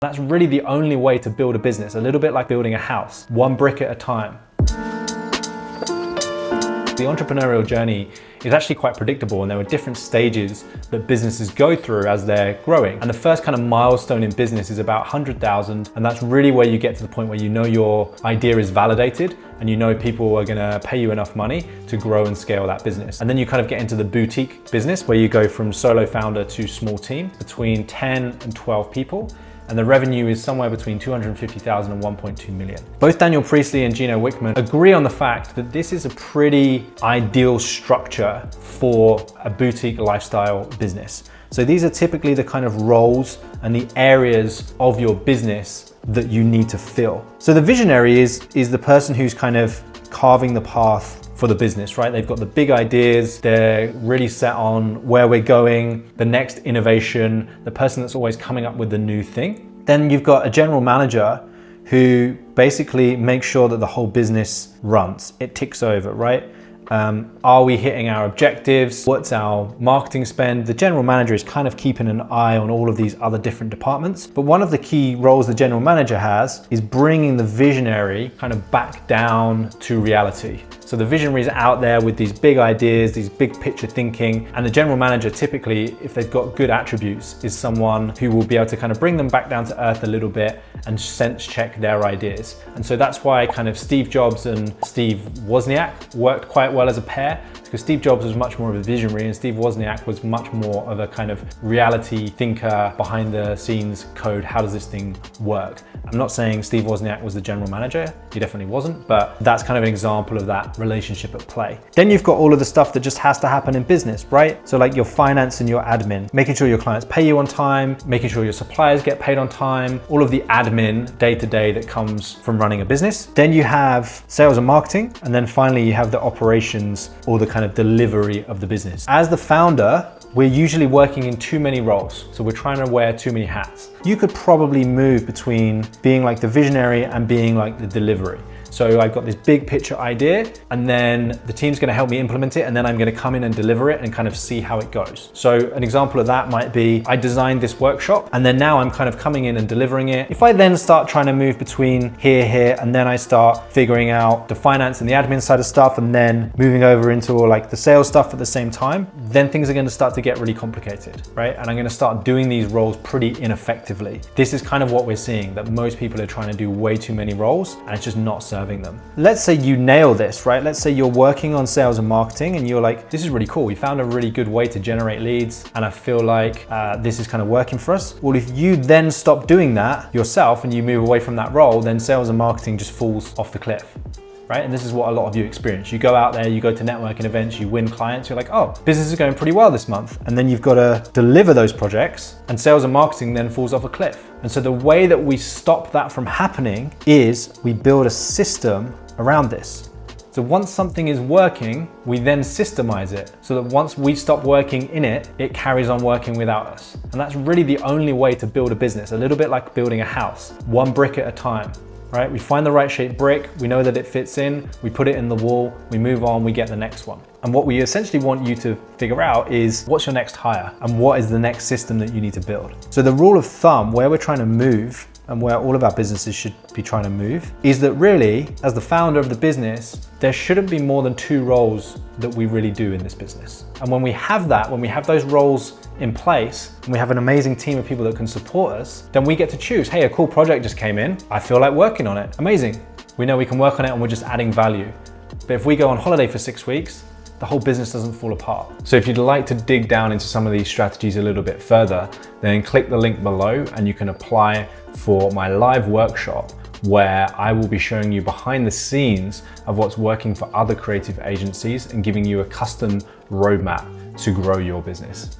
That's really the only way to build a business, a little bit like building a house, one brick at a time. The entrepreneurial journey is actually quite predictable, and there are different stages that businesses go through as they're growing. And the first kind of milestone in business is about 100,000, and that's really where you get to the point where you know your idea is validated and you know people are gonna pay you enough money to grow and scale that business. And then you kind of get into the boutique business where you go from solo founder to small team, between 10 and 12 people. And the revenue is somewhere between 250,000 and 1.2 million. Both Daniel Priestley and Gino Wickman agree on the fact that this is a pretty ideal structure for a boutique lifestyle business. So these are typically the kind of roles and the areas of your business that you need to fill. So the visionary is the person who's kind of carving the path for the business, right? They've got the big ideas, they're really set on where we're going, the next innovation, the person that's always coming up with the new thing. Then you've got a general manager who basically makes sure that the whole business runs, it ticks over, right? Are we hitting our objectives? What's our marketing spend? The general manager is kind of keeping an eye on all of these other different departments. But one of the key roles the general manager has is bringing the visionary kind of back down to reality. So the visionary is out there with these big ideas, these big picture thinking, and the general manager typically, if they've got good attributes, is someone who will be able to kind of bring them back down to earth a little bit and sense check their ideas. And so that's why kind of Steve Jobs and Steve Wozniak worked quite well as a pair, because Steve Jobs was much more of a visionary and Steve Wozniak was much more of a kind of reality thinker, behind the scenes code. How does this thing work? I'm not saying Steve Wozniak was the general manager, he definitely wasn't, but that's kind of an example of that relationship at play. Then you've got all of the stuff that just has to happen in business, right? So like your finance and your admin, making sure your clients pay you on time, making sure your suppliers get paid on time, all of the admin day to day that comes from running a business. Then you have sales and marketing, and then finally you have the operations or the kind of delivery of the business. As the founder, we're usually working in too many roles. So we're trying to wear too many hats. You could probably move between being like the visionary and being like the delivery. So I've got this big picture idea, and then the team's gonna help me implement it, and then I'm gonna come in and deliver it and kind of see how it goes. So an example of that might be, I designed this workshop, and then now I'm kind of coming in and delivering it. If I then start trying to move between here, and then I start figuring out the finance and the admin side of stuff, and then moving over into all like the sales stuff at the same time, then things are gonna start to get really complicated, right? And I'm gonna start doing these roles pretty ineffectively. This is kind of what we're seeing, that most people are trying to do way too many roles, and it's just not serving them. Let's say you nail this, right? Let's say you're working on sales and marketing and you're like, this is really cool. We found a really good way to generate leads and I feel like this is kind of working for us. Well, if you then stop doing that yourself and you move away from that role, then sales and marketing just falls off the cliff. Right? And this is what a lot of you experience. You go out there, you go to networking events, you win clients, you're like, oh, business is going pretty well this month. And then you've got to deliver those projects, and sales and marketing then falls off a cliff. And so the way that we stop that from happening is we build a system around this. So once something is working, we then systemize it so that once we stop working in it, it carries on working without us. And that's really the only way to build a business, a little bit like building a house, one brick at a time. Right? We find the right shaped brick, we know that it fits in, we put it in the wall, we move on, we get the next one. And what we essentially want you to figure out is what's your next hire and what is the next system that you need to build. So the rule of thumb, where we're trying to move and where all of our businesses should be trying to move, is that really, as the founder of the business, there shouldn't be more than 2 roles that we really do in this business. And when we have that, when we have those roles in place, and we have an amazing team of people that can support us, then we get to choose, hey, a cool project just came in, I feel like working on it, amazing. We know we can work on it and we're just adding value. But if we go on holiday for 6 weeks, the whole business doesn't fall apart. So if you'd like to dig down into some of these strategies a little bit further, then click the link below and you can apply for my live workshop where I will be showing you behind the scenes of what's working for other creative agencies and giving you a custom roadmap to grow your business.